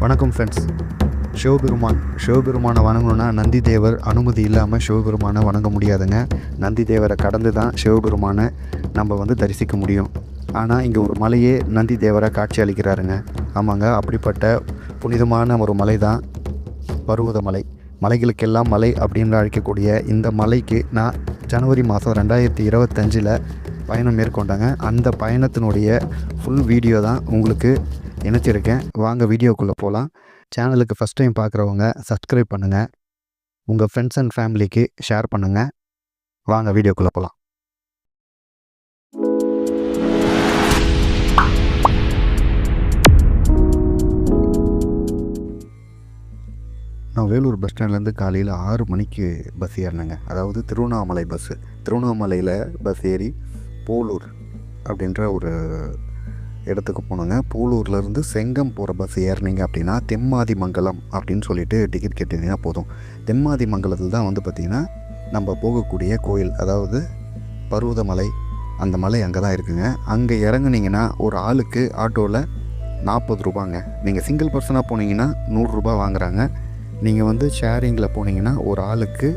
வணக்கம் ஃப்ரெண்ட்ஸ். சிவபெருமானை வணங்கணுன்னா நந்தி தேவர் அனுமதி இல்லாமல் சிவபெருமானை வணங்க முடியாதுங்க. நந்தி தேவரை கடந்து தான் சிவபெருமானை நம்ம தரிசிக்க முடியும். ஆனால் இங்கே ஒரு மலையே நந்தி தேவரை காட்சி அளிக்கிறாருங்க. ஆமாங்க, அப்படிப்பட்ட புனிதமான ஒரு மலை தான் பருவதமலை. மலைகளுக்கெல்லாம் மலை அப்படின்னு அழைக்கக்கூடிய இந்த மலைக்கு நான் ஜனவரி மாதம் 2025 பயணம் மேற்கொண்டாங்க. அந்த பயணத்தினுடைய ஃபுல் வீடியோ தான் உங்களுக்கு இணைச்சிருக்கேன். வாங்க வீடியோக்குள்ளே போகலாம். சேனலுக்கு ஃபஸ்ட் டைம் பார்க்குறவங்க சப்ஸ்கிரைப் பண்ணுங்கள், உங்கள் ஃப்ரெண்ட்ஸ் அண்ட் ஃபேமிலிக்கு ஷேர் பண்ணுங்கள். வாங்க வீடியோக்குள்ளே போகலாம். நான் வேலூர் பஸ் ஸ்டாண்ட்லேருந்து காலையில் 6 மணிக்கு பஸ் ஏறினேங்க. அதாவது திருவண்ணாமலை பஸ்ஸு. திருவண்ணாமலையில் பஸ் ஏறி போலூர் அப்படின்ற ஒரு இடத்துக்கு போனோங்க. போலூர்லேருந்து செங்கம் போகிற பஸ் ஏறினீங்க அப்படின்னா தெம்மாதி மங்கலம் அப்படின்னு சொல்லிட்டு டிக்கெட் கேட்டிங்கன்னா போதும். தெம்மாதி மங்கலத்தில் தான் பார்த்திங்கன்னா நம்ம போகக்கூடிய கோயில், அதாவது பருவதமலை. அந்த மலை அங்கே தான் இருக்குங்க. அங்கே இறங்குனீங்கன்னா ஒரு ஆளுக்கு ஆட்டோவில் 40 ரூபாங்க. நீங்கள் சிங்கிள் பர்சனாக போனீங்கன்னா 100 ரூபா வாங்குகிறாங்க. நீங்கள் ஷேரிங்கில் போனீங்கன்னா ஒரு ஆளுக்கு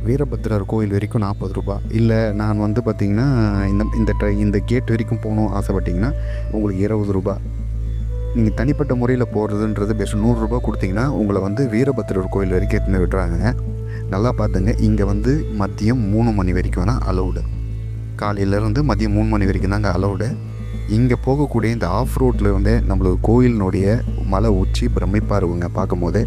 வீரபத்ரர் கோயில் வரைக்கும் 40 ரூபா. இல்லை நான் பார்த்திங்கன்னா இந்த கேட் வரைக்கும் போகணும் ஆசைப்பட்டிங்கன்னா உங்களுக்கு 20 ரூபா. நீங்கள் தனிப்பட்ட முறையில் போகிறதுன்றது பெஸ்ட். 100 ரூபா கொடுத்தீங்கன்னா உங்களை வீரபத்ரர் கோயில் வரைக்கும் எடுத்துன்னு விடுறாங்க. நல்லா பார்த்துங்க, இங்கே மதியம் 3 மணி வரைக்கும் தான் அலௌடு. காலையிலேருந்து மதியம் 3 மணி வரைக்கும் தாங்க அலௌடு. இங்கே போகக்கூடிய இந்த ஆஃப் ரோட்டில் நம்மளுக்கு கோயிலினுடைய மலை உச்சி பிரமிப்பாக இருக்குங்க பார்க்கும்போது.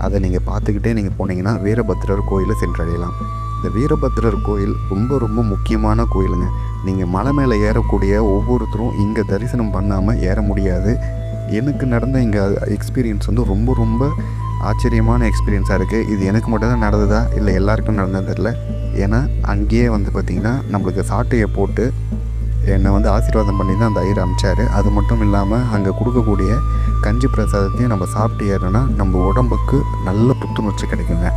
அதை நீங்கள் பார்த்துக்கிட்டே நீங்கள் போனீங்கன்னா வீரபத்ரர் கோயிலை சென்றடையலாம். இந்த வீரபத்ரர் கோயில் ரொம்ப ரொம்ப முக்கியமான கோயிலுங்க. நீங்கள் மலை மேலே ஏறக்கூடிய ஒவ்வொருத்தரும் இங்கே தரிசனம் பண்ணாமல் ஏற முடியாது. எனக்கு நடந்த இங்கே எக்ஸ்பீரியன்ஸ் ரொம்ப ரொம்ப ஆச்சரியமான எக்ஸ்பீரியன்ஸாக இருக்குது. இது எனக்கு மட்டும் தான் நடந்ததா இல்லை எல்லாருக்கும் நடந்ததில்லை. ஏன்னா அங்கேயே பார்த்திங்கன்னா நம்மளுக்கு சாட்டையை போட்டு என்னை ஆசீர்வாதம் பண்ணி தான் அந்த ஐயர் அமிச்சார். அது மட்டும் இல்லாமல் அங்கே கொடுக்கக்கூடிய கஞ்சி பிரசாதத்தையும் நம்ம சாப்பிட்டு ஏறோன்னா நம்ம உடம்புக்கு நல்ல புத்துணர்ச்சி கிடைக்குங்க.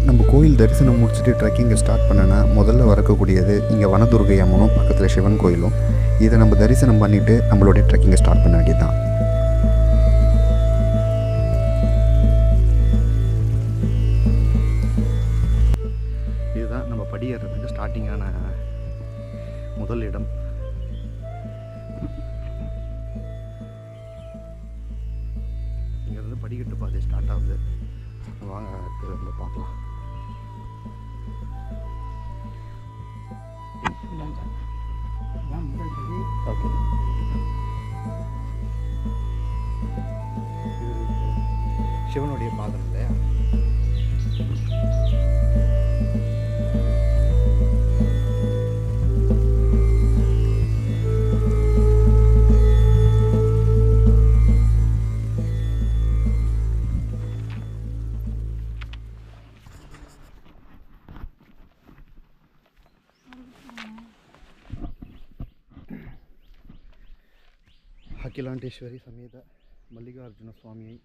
நம்ம கோயில் தரிசனம் முடிச்சுட்டு ட்ரெக்கிங்கை ஸ்டார்ட் பண்ணனா முதல்ல வரக்கூடியது இங்கே வனதுர்கை அம்மனும் பக்கத்தில் சிவன் கோயிலும். இதை நம்ம தரிசனம் பண்ணிவிட்டு நம்மளுடைய ட்ரெக்கிங்கை ஸ்டார்ட் பண்ண வேண்டியது தான். இதுதான் நம்ம படி ஏறுறதுக்கு ஸ்டார்டிங்கான முதல் இடம். இங்கேருந்து படிக்கட்டு பாதை ஸ்டார்ட் ஆகுது. வாங்க அடுத்து பார்க்கலாம். ஓகே, சிவனுடைய பாதம் இல்லையா? அகிலாண்டேஸ்வரி சமேத மல்லிகார்ஜுன சுவாமியை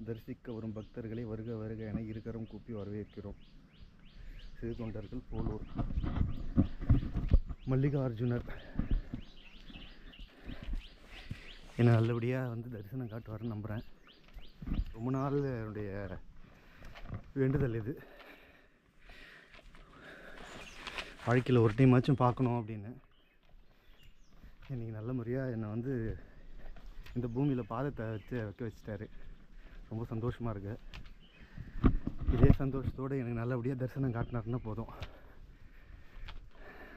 தரிசிக்க வரும் பக்தர்களை வருக வருக என இருகரம் கூப்பி வரவேற்கிறோம். சிறு தொண்டர்கள் போலூர். மல்லிகார்ஜுனர் என்னை நல்லபடியாக தரிசனம் காட்டுவார்னு நம்புகிறேன். ரொம்ப நாள் என்னுடைய வேண்டுதல் இது. வாழ்க்கையில் ஒரு டைமாச்சும் பார்க்கணும் அப்படின்னு. இன்றைக்கி நல்ல முறையாக என்னை இந்த பூமியில் பாதத்தை வைக்க வச்சுட்டாரு. ரொம்ப சந்தோஷமாக இருக்குது. இதே சந்தோஷத்தோடு எனக்கு நல்லபடியாக தரிசனம் காட்டினாருன்னா போதும்.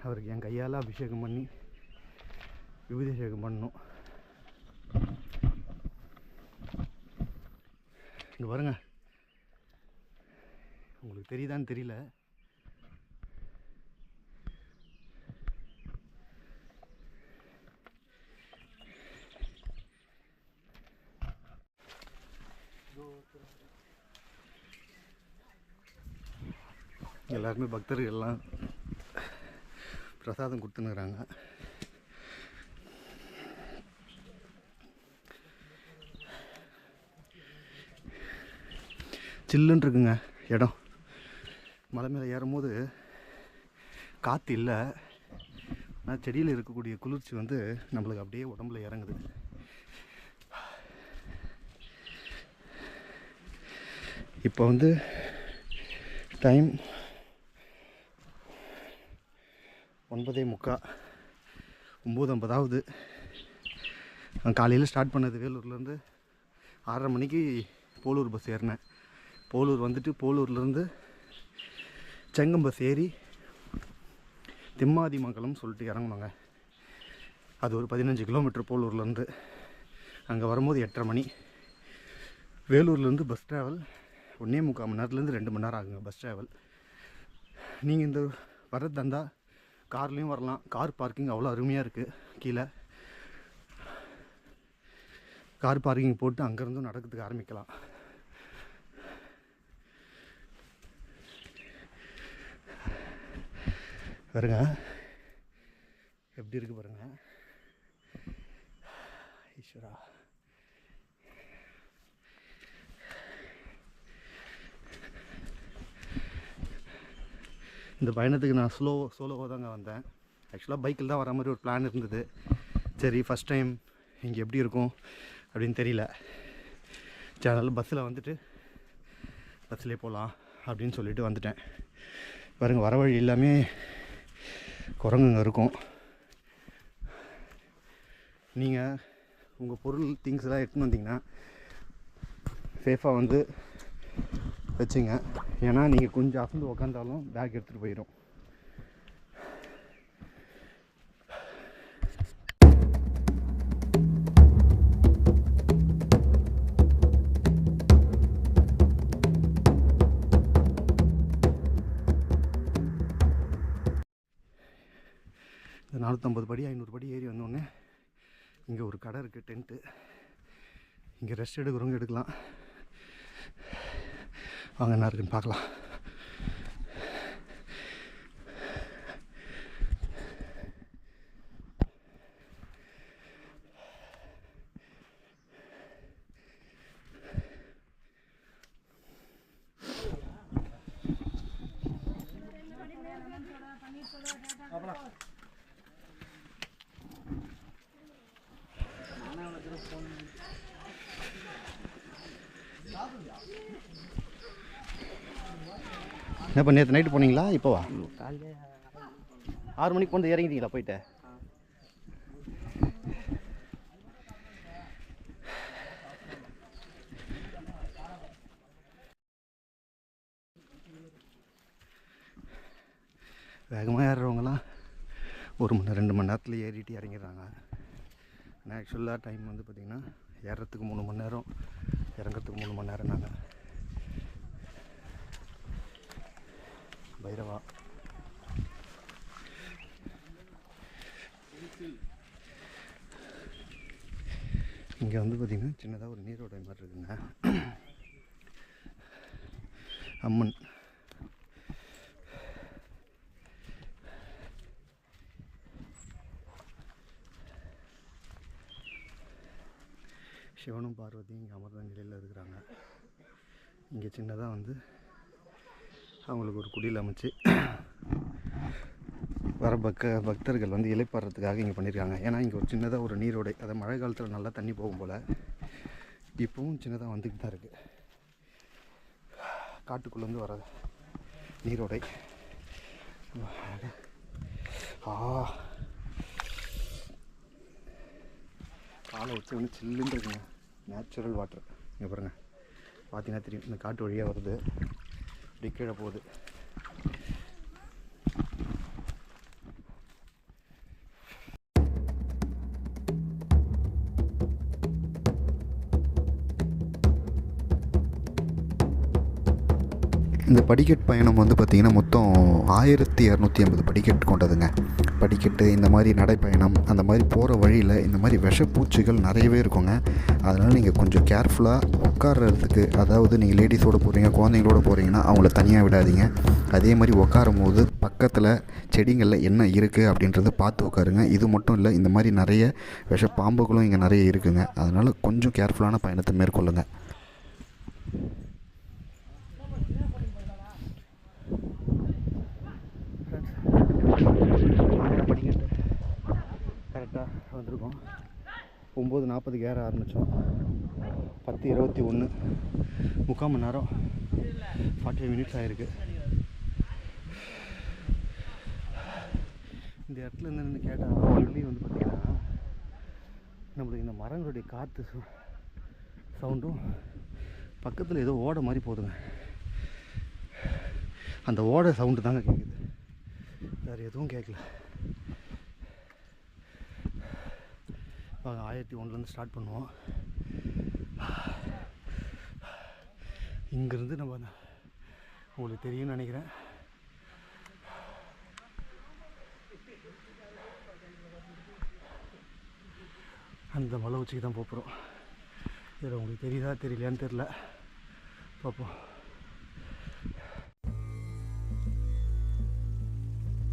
அவருக்கு என் கையால் அபிஷேகம் பண்ணி விபூதிஷேகம் பண்ணணும். இங்கே பாருங்க, உங்களுக்கு தெரியுதான்னு தெரியல, எல்லாருமே பக்தர்கள் எல்லாம் பிரசாதம் கொடுத்துன்னுக்குறாங்க. சில்லுன்னு இருக்குங்க இடம். மலை மேலே ஏறும்போது காற்று இல்லை, ஆனால் செடியில் இருக்கக்கூடிய குளிர்ச்சி வந்து நம்மளுக்கு அப்படியே உடம்புல இறங்குது. இப்போ வந்து டைம் 9:45, 9:50 ஆகுது. நான் காலையில் ஸ்டார்ட் பண்ணது வேலூர்லேருந்து 6:30 மணிக்கு போலூர் பஸ் ஏறினேன். போலூர் வந்துட்டு போலூர்லேருந்து செங்கம் பஸ் ஏறி திம்மாதிமங்கலம் சொல்லிட்டு இறங்கினாங்க. அது ஒரு 15 கிலோமீட்டர் போலூர்லேருந்து. அங்கே வரும்போது 8:30 மணி. வேலூர்லேருந்து பஸ் ட்ராவல் 1.25 மணி நேரத்துலேருந்து 2 மணி நேரம் ஆகுங்க பஸ் ட்ராவல். நீங்கள் இந்த வரது தந்தா கார்லேயும் வரலாம். கார் பார்க்கிங் அவ்வளோ அருமையாக இருக்குது. கீழே கார் பார்க்கிங் போட்டு அங்கேருந்தும் நடக்கிறதுக்கு ஆரம்பிக்கலாம். பாருங்க எப்படி இருக்குது பாருங்க. ஈஸ்வரா, இந்த பயணத்துக்கு நான் சோலோவாக தாங்க வந்தேன். ஆக்சுவலாக பைக்கில் தான் வர மாதிரி ஒரு பிளான் இருந்தது. சரி, ஃபஸ்ட் டைம் இங்கே எப்படி இருக்கும் அப்படின்னு தெரியல. சரி, அதனால் பஸ்ஸில் வந்துட்டு பஸ்ஸிலே போகலாம் அப்படின்னு சொல்லிட்டு வந்துட்டேன். பாருங்கள், வர வழி எல்லாமே குரங்குங்க இருக்கும். நீங்கள் உங்கள் பொருள் திங்ஸ் எல்லாம் எடுத்துன்னு வந்தீங்கன்னா சேஃபாக வந்து வச்சுங்க. ஏன்னா நீங்கள் கொஞ்சம் அசந்து உக்காந்தாலும் பேக் எடுத்துகிட்டு போயிடும். இந்த 450 படி 500 படி ஏறி வந்தோடனே இங்கே ஒரு கடை இருக்குது, டென்ட்டு. இங்கே ரெஸ்ட் எடுக்கிறவங்க எடுக்கலாம். வாங்க, என்ன இருக்குன்னு பார்க்கலாம். என்ன பண்ணி நேற்று நைட்டு போனீங்களா? இப்போவா? காலையில் 6 மணிக்கு வந்து இறங்கிட்டீங்களா போயிட்டு? வேகமாக ஏறுறவங்களாம் 1 மணி நேரம் 2 மணி நேரத்தில் ஏறிட்டு இறங்கிடுறாங்க. ஆனால் ஆக்சுவலாக டைம் வந்து பார்த்திங்கன்னா ஏறுறதுக்கு 3 மணி நேரம், இறங்கிறதுக்கு 3 மணி நேரம். நாங்கள் பைரவா இங்கே வந்து பார்த்திங்கன்னா சின்னதாக ஒரு நீரோடை மாதிரி இருக்குங்க. அம்மன் சிவனும் பார்வதியும் இங்கே அமர்ந்த நிலையில் இருக்கிறாங்க. இங்கே சின்னதாக வந்து அவங்களுக்கு ஒரு குடியில் அமைச்சு வர பக்தர்கள் வந்து இலைப்பாடுறதுக்காக இங்கே பண்ணியிருக்காங்க. ஏன்னா இங்கே ஒரு சின்னதாக ஒரு நீரோடை, அதை மழை காலத்தில் நல்லா தண்ணி போகும் போல் இப்போவும் சின்னதாக வந்துக்கிட்டு தான் இருக்குது. காட்டுக்குள்ளேருந்து வர நீரோடை. காலை வச்சு வந்து சில்லுன்னு இருக்குங்க. Natural water. இங்கே பாருங்கள், பார்த்தீங்கன்னா தெரியும். இந்த காட்டு வழியாக வருது, இப்படி கீழே போகுது. இந்த படிக்கட் பயணம் வந்து பார்த்திங்கன்னா மொத்தம் 1250 படிக்கட் கொண்டதுங்க. படிக்கட்டு, இந்த மாதிரி நடைப்பயணம், அந்த மாதிரி போகிற வழியில் இந்த மாதிரி விஷப்பூச்சிகள் நிறையவே இருக்குங்க. அதனால் நீங்கள் கொஞ்சம் கேர்ஃபுல்லாக உட்கார்றதுக்கு, அதாவது நீங்கள் லேடிஸோடு போகிறீங்க, குழந்தைங்களோட போகிறீங்கன்னா அவங்கள தனியாக விடாதீங்க. அதே மாதிரி உட்காரும் போது பக்கத்தில் செடிகளில் என்ன இருக்குது அப்படின்றத பார்த்து உட்காருங்க. இது மட்டும் இல்லை, இந்த மாதிரி நிறைய விஷப்பாம்புகளும் இங்கே நிறைய இருக்குங்க. அதனால் கொஞ்சம் கேர்ஃபுல்லான பயணத்தை மேற்கொள்ளுங்கள். 9:40க்கு ஏற ஆரம்பித்தோம். 10:21, 3/4 மணி நேரம், 45 மினிட்ஸ் ஆகிருக்கு. இந்த இடத்துல இருந்து கேட்டால் ஆல்ரெடி வந்து பார்த்திங்கன்னா நம்மளுக்கு இந்த மரங்களுடைய காற்று சவுண்டும் பக்கத்தில் ஏதோ ஓடை மாதிரி போதுங்க. அந்த ஓடை சவுண்டு தாங்க கேட்குது, வேறு எதுவும் கேட்கல. 1001 ஸ்டார்ட் பண்ணுவோம். இங்கேருந்து நம்ம உங்களுக்கு தெரியும்னு நினைக்கிறேன். அந்த மலை உச்சிக்கு தான் போகிறோம். இதில் உங்களுக்கு தெரியுதா தெரியலையான்னு தெரில, பார்ப்போம்.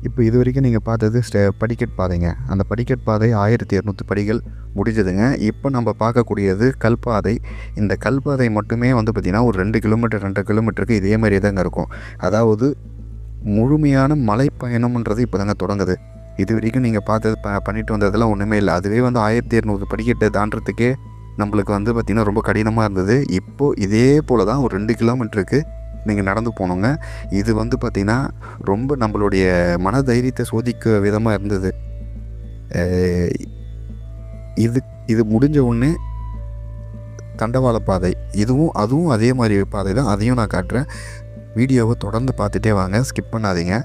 இப்போ இது வரைக்கும் நீங்கள் பார்த்தது படிக்கட் பாதைங்க. அந்த படிக்கட் பாதை 1200 படிகள் முடிஞ்சதுங்க. இப்போ நம்ம பார்க்கக்கூடியது கல்பாதை. இந்த கல்பாதை மட்டுமே வந்து பார்த்திங்கன்னா ஒரு 2 கிலோமீட்டர் 2 கிலோமீட்டருக்கு இதே மாதிரியே தாங்க இருக்கும். அதாவது முழுமையான மலைப்பயணம்ன்றது இப்போ தாங்க தொடங்குது. இது வரைக்கும் நீங்கள் பார்த்தது பண்ணிட்டு வந்ததெல்லாம் ஒன்றுமே இல்லை. அதுவே வந்து 1200 படிக்கட்டை தாண்டறதுக்கே நம்மளுக்கு வந்து பார்த்திங்கன்னா ரொம்ப கடினமாக இருந்தது. இப்போது இதே போல் தான் ஒரு 2 கிலோமீட்டருக்கு நீங்கள் நடந்து போனோங்க. இது வந்து பார்த்திங்கன்னா ரொம்ப நம்மளுடைய மன தைரியத்தை சோதிக்க விதமாக இருந்தது. இது முடிஞ்ச உடனே தண்டவாள பாதை, அதுவும் அதே மாதிரி பாதை தான். அதையும் நான் காட்டுறேன். வீடியோவை தொடர்ந்து பார்த்துட்டே வாங்க, ஸ்கிப் பண்ணாதீங்க.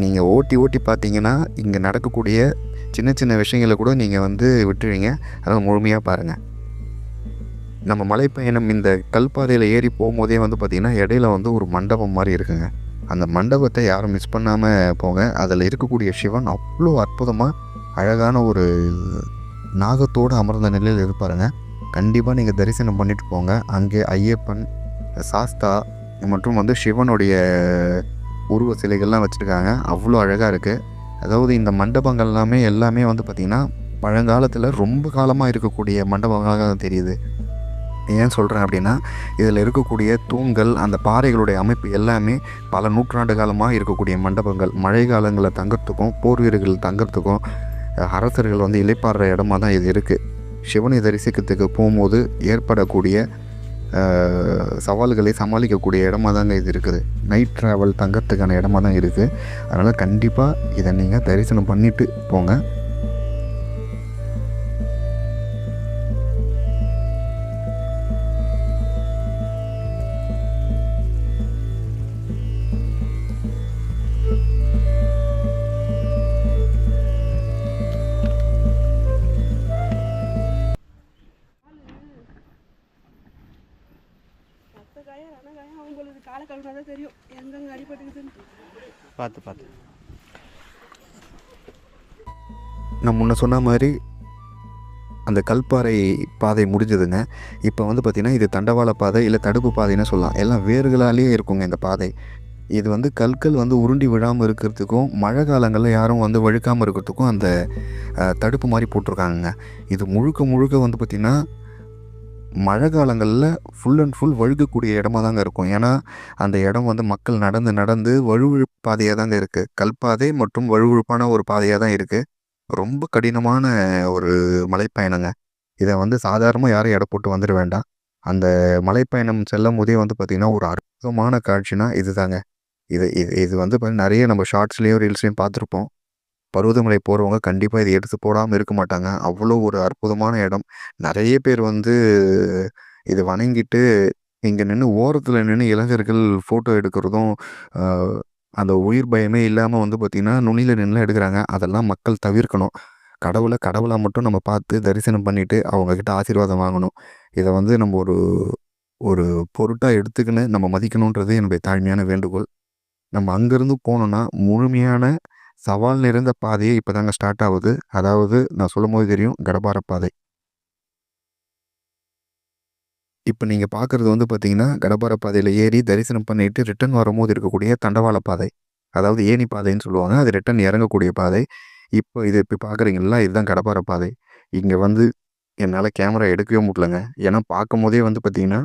நீங்கள் ஓட்டி பார்த்தீங்கன்னா இங்கே நடக்கக்கூடிய சின்ன சின்ன விஷயங்களை கூட நீங்கள் வந்து விட்டுருவீங்க. அதை முழுமையாக பாருங்கள். நம்ம மலைப்பயணம் இந்த கல்பாதையில் ஏறி போகும்போதே வந்து பார்த்திங்கன்னா இடையில வந்து ஒரு மண்டபம் மாதிரி இருக்குங்க. அந்த மண்டபத்தை யாரும் மிஸ் பண்ணாமல் போங்க. அதில் இருக்கக்கூடிய சிவன் அவ்வளோ அற்புதமாக அழகான ஒரு நாகத்தோடு அமர்ந்த நிலையில் இருப்பாருங்க. கண்டிப்பாக நீங்கள் தரிசனம் பண்ணிட்டு போங்க. அங்கே ஐயப்பன், சாஸ்தா மற்றும் வந்து சிவனுடைய உருவ சிலைகள்லாம் வச்சுருக்காங்க. அவ்வளோ அழகாக இருக்குது. அதாவது இந்த மண்டபங்கள் எல்லாமே வந்து பார்த்திங்கன்னா பழங்காலத்தில் ரொம்ப காலமாக இருக்கக்கூடிய மண்டபங்களாக தெரியுது. ஏன் சொல்கிறேன் அப்படின்னா, இதில் இருக்கக்கூடிய தூண்கள், அந்த பாறைகளுடைய அமைப்பு எல்லாமே பல நூற்றாண்டு காலமாக இருக்கக்கூடிய மண்டபங்கள். மழை காலங்களில் தங்கிறதுக்கும், போர் வீரர்கள் தங்கிறதுக்கும், அரசர்கள் வந்து இளைப்பாடுற இடமா தான் இது இருக்குது. சிவனை தரிசிக்கிறதுக்கு போகும்போது ஏற்படக்கூடிய சவால்களை சமாளிக்கக்கூடிய இடமா தாங்க இது இருக்குது. நைட் ட்ராவல் தங்கிறதுக்கான இடமா தான் இருக்குது. அதனால் கண்டிப்பாக இதை நீங்கள் தரிசனம் பண்ணிவிட்டு போங்க. பார்த்து நான் முன்ன சொன்ன மாதிரி அந்த கல்பாறை பாதை முடிஞ்சதுங்க. இப்போ வந்து பார்த்திங்கன்னா இது தண்டவாள பாதை இல்லை தடுப்பு பாதைன்னு சொல்லலாம். எல்லாம் வேர்களாலேயே இருக்குங்க இந்த பாதை. இது வந்து கற்கள் வந்து உருண்டி விழாமல் இருக்கிறதுக்கும், மழை காலங்களில் யாரும் வந்து வழுக்காமல் இருக்கிறதுக்கும் அந்த தடுப்பு மாதிரி போட்டிருக்காங்கங்க. இது முழுக்க வந்து பார்த்திங்கன்னா மழை காலங்களில் ஃபுல் அண்ட் ஃபுல் வழுக்கக்கூடிய இடமா தாங்க இருக்கும். ஏன்னா அந்த இடம் வந்து மக்கள் நடந்து வழுவழுப்பு பாதையாக தாங்க இருக்குது. கல்பாதை மற்றும் வழுவழுப்பான ஒரு பாதையாக தான் இருக்குது. ரொம்ப கடினமான ஒரு மலைப்பயணங்க. இதை வந்து சாதாரணமாக யாரும் எடை போட்டு வந்துட வேண்டாம். அந்த மலைப்பயணம் செல்லும் போதே வந்து பார்த்திங்கன்னா ஒரு அற்புதமான காட்சினா இது தாங்க. இது வந்து நிறைய நம்ம ஷார்ட்ஸ்லேயும் ரீல்ஸ்லேயும் பார்த்துருப்போம். பருவதமலை போகிறவங்க கண்டிப்பாக இதை எடுத்து போடாமல் இருக்க மாட்டாங்க. அவ்வளோ ஒரு அற்புதமான இடம். நிறைய பேர் வந்து இது வணங்கிட்டு இங்கே நின்று ஓரத்தில் நின்று இளைஞர்கள் ஃபோட்டோ எடுக்கிறதும், அந்த உயிர் பயமே இல்லாமல் வந்து பார்த்திங்கன்னா நுனியில் நின்று எடுக்கிறாங்க. அதெல்லாம் மக்கள் தவிர்க்கணும். கடவுளாக மட்டும் நம்ம பார்த்து தரிசனம் பண்ணிவிட்டு அவங்கக்கிட்ட ஆசீர்வாதம் வாங்கணும். இதை வந்து நம்ம ஒரு பொருட்டாக எடுத்துக்கின்னு நம்ம மதிக்கணுன்றது என்னுடைய தாழ்மையான வேண்டுகோள். நம்ம அங்கேருந்து போனோன்னா முழுமையான சவால் நிறைந்த பாதையே இப்போ தாங்க ஸ்டார்ட் ஆகுது. அதாவது நான் சொல்லும் போது தெரியும், கடபார பாதை. இப்போ நீங்கள் பார்க்குறது வந்து பார்த்தீங்கன்னா கடபார பாதையில் ஏறி தரிசனம் பண்ணிட்டு ரிட்டன் வரும்போது இருக்கக்கூடிய தண்டவாள பாதை, அதாவது ஏணி பாதைன்னு சொல்லுவாங்க. அது ரிட்டன் இறங்கக்கூடிய பாதை. இப்போ பார்க்குறீங்களா, இதுதான் கடபார பாதை. இங்கே வந்து என்னால் கேமரா எடுக்கவே முடியலங்க. ஏன்னா பார்க்கும் போதே வந்து பார்த்தீங்கன்னா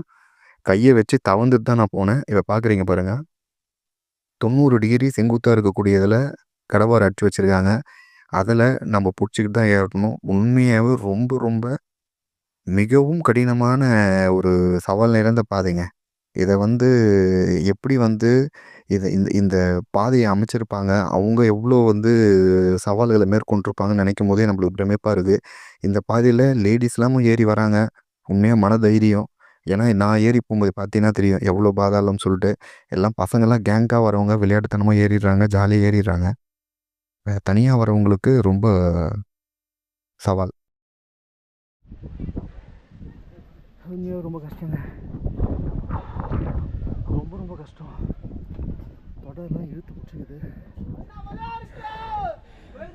கையை வச்சு தவந்துட்டு தான் நான் போனேன். இப்போ பார்க்குறீங்க பாருங்கள், 90 டிகிரி செங்குத்தாக இருக்கக்கூடியதில் கடபாரை அடிச்சு வச்சுருக்காங்க. அதில் நம்ம பிடிச்சிக்கிட்டு தான் ஏறணும். உண்மையாகவே ரொம்ப ரொம்ப மிகவும் கடினமான ஒரு சவால் நிறைந்த பாதைங்க. இத வந்து எப்படி வந்து இந்த இந்த பாதைய அமைச்சிருப்பாங்க, அவங்க எவ்வளோ வந்து சவால்கள மேற்கொண்டிருப்பாங்கன்னு நினைக்கும்போதே நம்மளுக்கு பிரமிப்பா இருக்கு. இந்த பாதையில லேடீஸ்லாமும் ஏறி வராங்க. உண்மையா மனதைரியம். ஏன்னா நான் ஏறி போம்போது பார்த்தீங்கன்னா தெரியும். எவ்வளோ பாதாளம்னு சொல்லிட்டு. எல்லாம் பசங்கலாம் கேங்கா வரவங்க விளையாட்டுத்தனமா ஏறிடுறாங்க. ஜாலியா ஏறிடுறாங்க. தனியா வரவங்களுக்கு ரொம்ப சவால். உண்மையாக ரொம்ப கஷ்டங்க. ரொம்ப ரொம்ப கஷ்டம். தொடரெல்லாம் இழுத்து பிடிச்சிக்குது.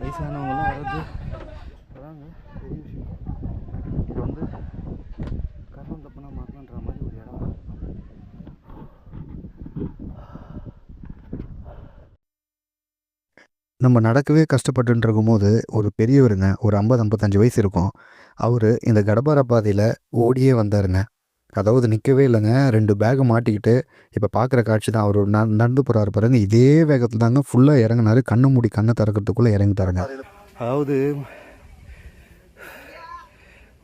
வயசானவங்கலாம் வராங்க. பெரிய விஷயம். இது வந்து கர்மம் தப்புனா மாட்டணுன்ற மாதிரி ஒரு இடம். நம்ம நடக்கவே கஷ்டப்பட்டுட்டு இருக்கும்போது, ஒரு பெரியவருங்க, ஒரு 50, 55 வயசு இருக்கும். அவரு இந்த கடப்பார பாதையில ஓடியே வந்தாருங்க. அதாவது நிக்கவே இல்லங்க. 2 பேக்க மாட்டிக்கிட்டு, இப்ப பார்க்குற காட்சி தான். அவரு நடந்து போறாரு பாருங்க. இதே வேகத்துல தாங்க ஃபுல்லா இறங்குனாரு. கண்ண மூடி கண்ண திறக்கிறதுக்குள்ள இறங்கிட்டாருங்க. அதாவது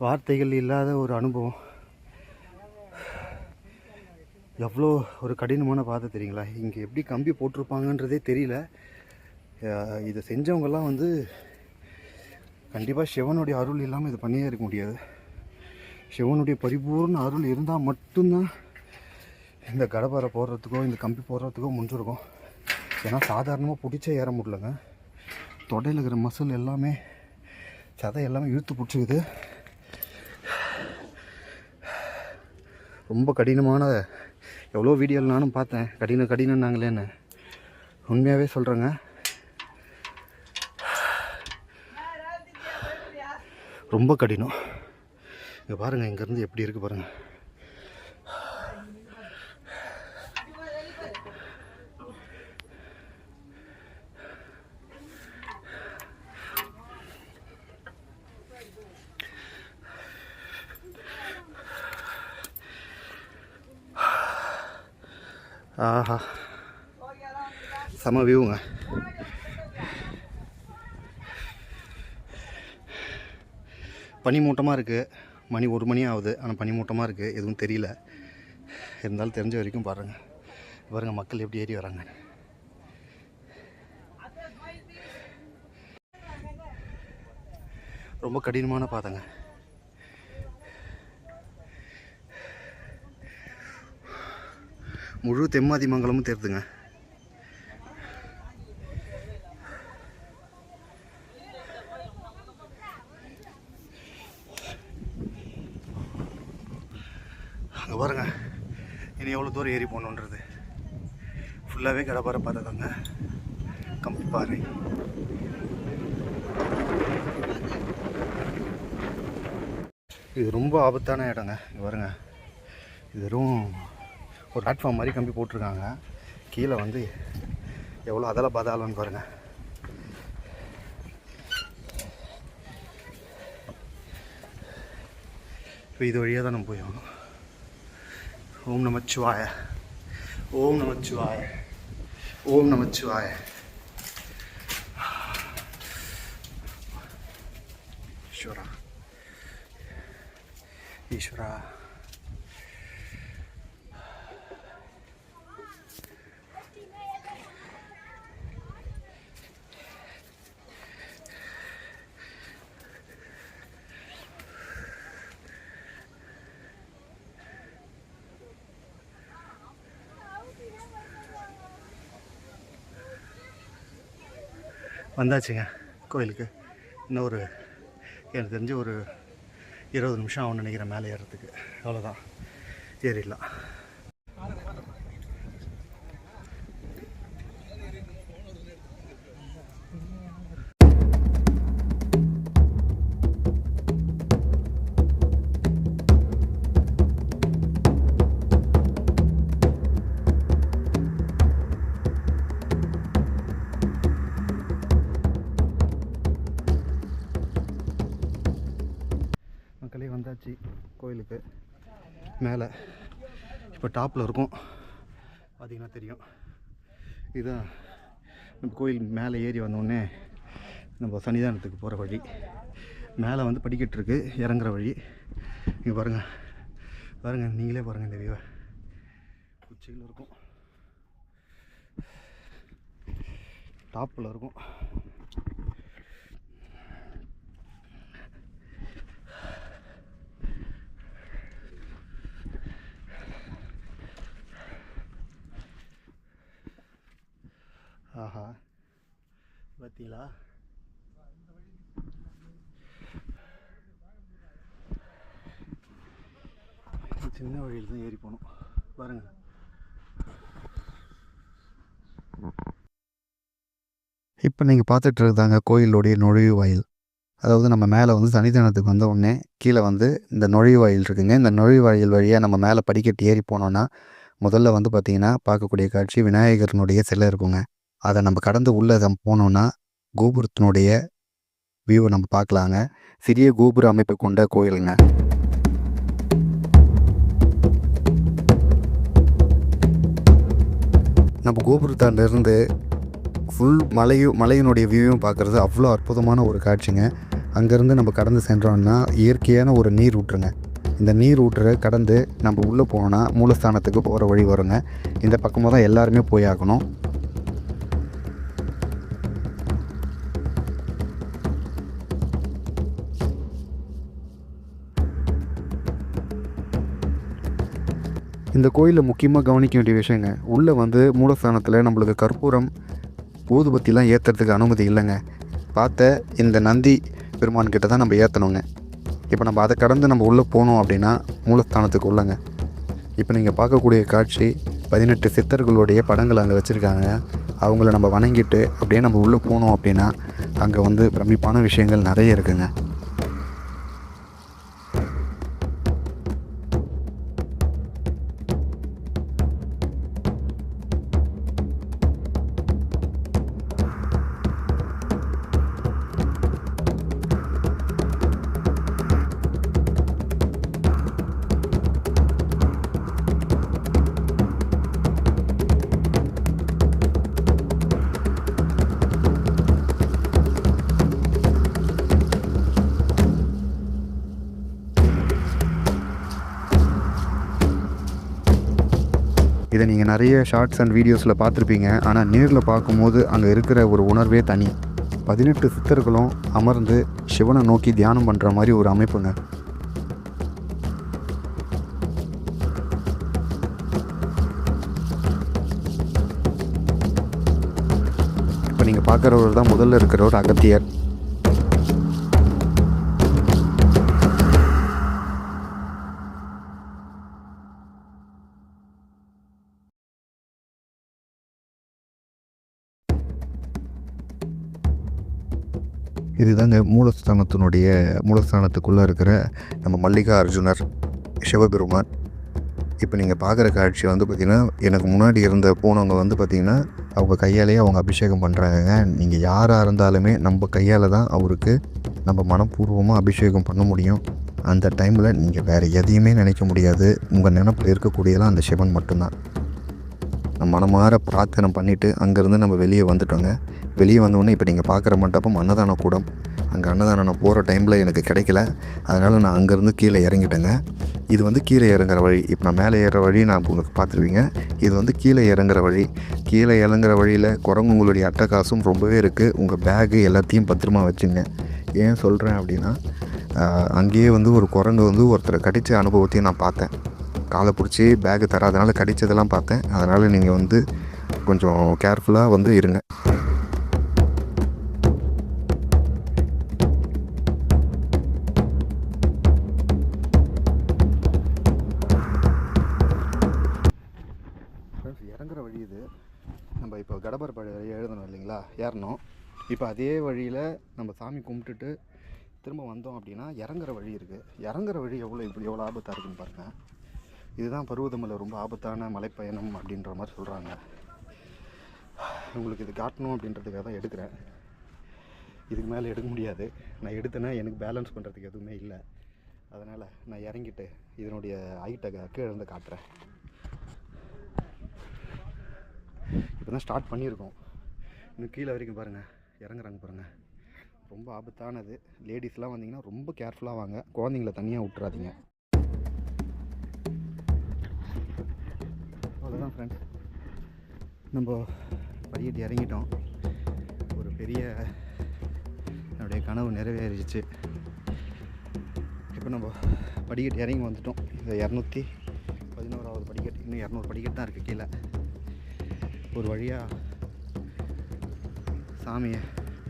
வார்த்தைகள் இல்லாத ஒரு அனுபவம். எவ்வளோ ஒரு கடினமான பாதை தெரியுங்களா? இங்கே எப்படி கம்பி போட்டிருப்பாங்கன்றதே தெரியல. இதை செஞ்சவங்கெல்லாம் வந்து கண்டிப்பாக சிவனுடைய அருள் இல்லாமல் இது பண்ணியே இருக்க முடியாது. சிவனுடைய பரிபூர்ண அருள் இருந்தால் மட்டும்தான் இந்த கடப்பாரை போடுறதுக்கோ இந்த கம்பி போடுறதுக்கோ முடிஞ்சிருக்கும். ஏன்னா சாதாரணமாக பிடிச்சே ஏற முடியலங்க. தொடையில் இருக்கிற மசில் எல்லாமே சதை எல்லாமே இழுத்து பிடிச்சிக்குது. ரொம்ப கடினமான எவ்வளோ வீடியோவில் நானும் பார்த்தேன். கடினம்னாங்களேன்னு உண்மையாகவே சொல்கிறேங்க. ரொம்ப கடினம். இங்கே பாருங்கள், இங்கேருந்து எப்படி இருக்குது பாருங்கள். ஆஹா, செம வியூங்க. பனிமூட்டமாக இருக்குது. மணி 1 மணி ஆகுது. ஆனால் பனிமூட்டமாக இருக்குது. எதுவும் தெரியல. இருந்தாலும் தெரிஞ்ச வரைக்கும் பாருங்கள் மக்கள் எப்படி ஏறி வராங்க. ரொம்ப கடினமான பாதைங்க. முழு தெம்மாதி மங்கலமும் தெரியுதுங்க. அங்கே பாருங்க, இனி எவ்வளோ தூரம் ஏறி போகணுன்றது. ஃபுல்லாகவே கடப்பாறை பாதை தாங்க. கம்பி பாறை. இது ரொம்ப ஆபத்தான இடங்க. இங்கே பாருங்க, இது வெறும் ஒரு பிளாட்ஃபார்ம் மாதிரி கம்பி போட்டிருக்காங்க. கீழே வந்து எவ்வளோ அதல பாதாளம்னு பாருங்கள். இப்போ இது வழியாக தான் நம்ம போயோம். ஓம் நமச்சிவாய, ஓம் நமச்சிவாய, ஓம் நமச்சிவாய. ஈஸ்வரா, ஈஸ்வரா. வந்தாச்சுங்க கோயிலுக்கு. இன்னும் எனக்கு தெரிஞ்சு ஒரு 20 நிமிஷம் ஆகும்னு நினைக்கிறேன் மேலே ஏறுறதுக்கு. அவ்வளோதான், ஏறிடலாம். மக்களே வந்தாச்சு கோயிலுக்கு மேலே. இப்போ டாப்பில் இருக்கும், பார்த்திங்கன்னா தெரியும். இதுதான் நம்ம கோயில் மேலே ஏறி வந்தோடனே நம்ம சன்னிதானத்துக்கு போகிற வழி. மேலே வந்து படிக்கட்டு இருக்குது, இறங்குற வழி. இங்கே பாருங்கள் பாருங்கள், நீங்களே பாருங்கள் இந்த வியூவை. உச்சியில் இருக்கும், டாப்பில் இருக்கும். ஆஹா, பார்த்தீங்களா? சின்ன வழியில் தான் ஏறி போகணும் பாருங்கள். இப்போ நீங்கள் பார்த்துட்டு இருக்குதாங்க கோயிலுடைய நுழைவு வாயில். அதாவது நம்ம மேலே வந்து சன்னிதானத்துக்கு வந்த உடனே கீழே வந்து இந்த நுழைவு வாயில் இருக்குங்க. இந்த நுழைவு வாயில் வழியாக நம்ம மேலே படிக்கட்டு ஏறி போனோன்னா முதல்ல வந்து பார்த்திங்கன்னா பார்க்கக்கூடிய காட்சி விநாயகரனுடைய சிலை இருக்குங்க. அதை நம்ம கடந்து உள்ளே போனோன்னா கோபுரத்தினுடைய வியூவை நம்ம பார்க்கலாங்க. சிறிய கோபுர அமைப்பு கொண்ட கோயிலுங்க. நம்ம கோபுரத்தாண்டிருந்து ஃபுல் மலையினுடைய வியூவும் பார்க்குறது அவ்வளோ அற்புதமான ஒரு காட்சிங்க. அங்கேருந்து நம்ம கடந்து சென்றோம்னா இயற்கையான ஒரு நீர் ஊற்றுங்க. இந்த நீர் ஊற்றை கடந்து நம்ம உள்ளே போனால் மூலஸ்தானத்துக்கு போகிற வழி வருங்க. இந்த பக்கமாக தான் எல்லாருமே போய் ஆகணும். இந்த கோயிலில் முக்கியமாக கவனிக்க வேண்டிய விஷயங்க, உள்ளே வந்து மூலஸ்தானத்தில் நம்மளுக்கு கற்பூரம் ஊதுபத்திலாம் ஏற்றுறதுக்கு அனுமதி இல்லைங்க. பார்த்த இந்த நந்தி பெருமான் கிட்ட தான் நம்ம ஏற்றணுங்க. இப்போ நம்ம அதை கடந்து நம்ம உள்ளே போனோம் அப்படின்னா மூலஸ்தானத்துக்கு உள்ளங்க. இப்போ நீங்கள் பார்க்கக்கூடிய காட்சி 18 சித்தர்களுடைய படங்கள் அங்கே வச்சுருக்காங்க. அவங்கள நம்ம வணங்கிட்டு அப்படியே நம்ம உள்ளே போனோம் அப்படின்னா அங்கே வந்து பிரமிப்பான விஷயங்கள் நிறைய இருக்குங்க. இதை நீங்கள் நிறைய ஷார்ட்ஸ் அண்ட் வீடியோஸில் பார்த்துருப்பீங்க. ஆனால் நேரில் பார்க்கும்போது அங்கே இருக்கிற ஒரு உணர்வே தனி. 18 சித்தர்களும் அமர்ந்து சிவனை நோக்கி தியானம் பண்ணுற மாதிரி ஒரு அமைப்புங்க. இப்போ நீங்கள் பார்க்குறவர் தான் முதல்ல இருக்கிறவர் அகத்தியர். இதுதாங்க மூலஸ்தானத்துக்குள்ளே இருக்கிற நம்ம மல்லிகா அர்ஜுனர் சிவபெருமான். இப்போ நீங்கள் பார்க்குற காட்சி வந்து பார்த்திங்கன்னா, எனக்கு முன்னாடி இருந்த போனவங்க வந்து பார்த்திங்கன்னா அவங்க கையாலேயே அவங்க அபிஷேகம் பண்ணுறாங்க. நீங்கள் யாராக இருந்தாலுமே நம்ம கையால் தான் அவருக்கு நம்ம மனப்பூர்வமாக அபிஷேகம் பண்ண முடியும். அந்த டைமில் நீங்கள் வேறு எதையுமே நினைக்க முடியாது. உங்கள் நினப்பில் இருக்கக்கூடியதான் அந்த சிவன் மட்டும்தான். நம்ம மனமாற பிரார்த்தனை பண்ணிவிட்டு அங்கேருந்து நம்ம வெளியே வந்துட்டோங்க. வெளியே வந்தோடனே இப்போ நீங்கள் பார்க்குற மண்டபம் அன்னதான கூடம். அங்கே அன்னதானம் நான் போகிற டைமில் எனக்கு கிடைக்கல, அதனால் நான் அங்கேருந்து கீழே இறங்கிட்டேங்க. இது வந்து கீழே இறங்குற வழி. இப்போ நான் மேலே ஏறுற வழி நான் உங்களுக்கு பார்த்துருவீங்க. இது வந்து கீழே இறங்குற வழி. கீழே இறங்குற வழியில் குரங்குங்களுடைய அட்டகாசம் ரொம்பவே இருக்குது. உங்கள் பேகு எல்லாத்தையும் பத்திரமா வச்சுங்க. ஏன் சொல்கிறேன் அப்படின்னா, அங்கேயே வந்து ஒரு குரங்கு வந்து ஒருத்தரை கடித்த அனுபவத்தையும் நான் பார்த்தேன். காலை பிடிச்சி பேகு தராதனால கடித்ததெல்லாம் பார்த்தேன். அதனால் நீங்கள் வந்து கொஞ்சம் கேர்ஃபுல்லாக வந்து இருங்க. இறங்குற வழி இது. நம்ம இப்போ கடபர் எழுதணும் இல்லைங்களா, ஏறணும். இப்போ அதே வழியில் நம்ம சாமி கும்பிட்டுட்டு திரும்ப வந்தோம் அப்படின்னா இறங்குற வழி இருக்குது. இறங்குற வழி எவ்வளோ ஆபத்தாக இருக்குன்னு பாருங்கள். இதுதான் பருவதமலை ரொம்ப ஆபத்தான மலைப்பயணம் அப்படின்ற மாதிரி சொல்கிறாங்க. உங்களுக்கு இது காட்டணும் அப்படின்றதுக்காக தான் எடுக்கிறேன். இதுக்கு மேலே எடுக்க முடியாது. நான் எடுத்தேன்னா எனக்கு பேலன்ஸ் பண்ணுறதுக்கு எதுவுமே இல்லை. அதனால் நான் இறங்கிட்டு இதனுடைய ஹைட்டை கீழே இருந்து காட்டுறேன். இப்போ தான் ஸ்டார்ட் பண்ணியிருக்கோம். இன்னும் கீழே வரைக்கும் பாருங்கள், இறங்குறாங்க பாருங்கள். ரொம்ப ஆபத்தானது. லேடிஸ்லாம் வந்தீங்கன்னா ரொம்ப கேர்ஃபுல்லாக வாங்க, குழந்தைங்கள தனியாக விட்டுறாதீங்க. அவ்வளோதான் ஃப்ரெண்ட்ஸ், நம்ம படிக்கட்டு இறங்கிட்டோம். ஒரு பெரிய என்னுடைய கனவு நிறைவேறிச்சு. இப்போ நம்ம படிக்கட்டு இறங்கி வந்துட்டோம். இந்த 211வது படிக்கட்டு, இன்னும் 200 படிக்கட்டு தான் இருக்குது கீழே. ஒரு வழியாக சாமியை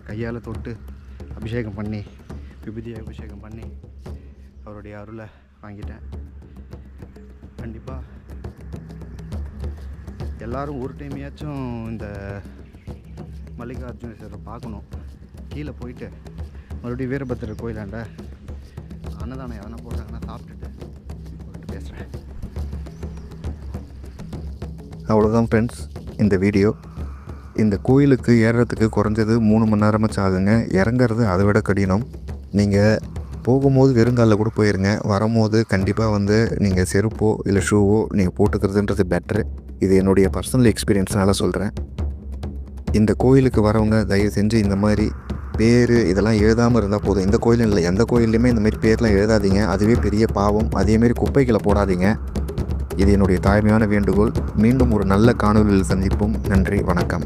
கையால் தொட்டு அபிஷேகம் பண்ணி, விபூதி அபிஷேகம் பண்ணி அவருடைய அருளை வாங்கிட்டேன். கண்டிப்பாக எல்லோரும் ஒரு டைமையாச்சும் இந்த மல்லிகார்ஜுனேஸ்வரரை பார்க்கணும். கீழே போயிட்டு மறுபடியும் வீரபத்திரர் கோயிலாண்ட அன்னதானம் எதனா போட்டாங்கன்னா சாப்பிட்டுட்டு பேசுகிறேன். அவ்வளோதான் ஃப்ரெண்ட்ஸ் இந்த வீடியோ. இந்த கோயிலுக்கு ஏறுறதுக்கு குறைஞ்சது 3 மணி நேரமாச்சும் ஆகுங்க. இறங்குறது அதை விட கடினம். நீங்கள் போகும்போது வெறுங்காலில் கூட போயிருங்க. வரும்போது கண்டிப்பாக நீங்கள் செருப்போ இல்லை ஷூவோ நீங்கள் போட்டுக்கிறதுன்றது பெட்ரு. இது என்னுடைய பர்சனல் எக்ஸ்பீரியன்ஸ்னால சொல்கிறேன். இந்த கோயிலுக்கு வரவங்க தயவு செஞ்சு இந்த மாதிரி பேர் இதெல்லாம் எழுதாமல் இருந்தால் போதும். இந்த கோயிலும் இல்லை, எந்த கோயில்லையுமே இந்த மாதிரி பேர்லாம் எழுதாதீங்க. அதுவே பெரிய பாவம். அதேமாரி குப்பைகளை போடாதீங்க. இது என்னுடைய தாழ்மையான வேண்டுகோள். மீண்டும் ஒரு நல்ல காணொலியில் சந்திப்போம். நன்றி, வணக்கம்.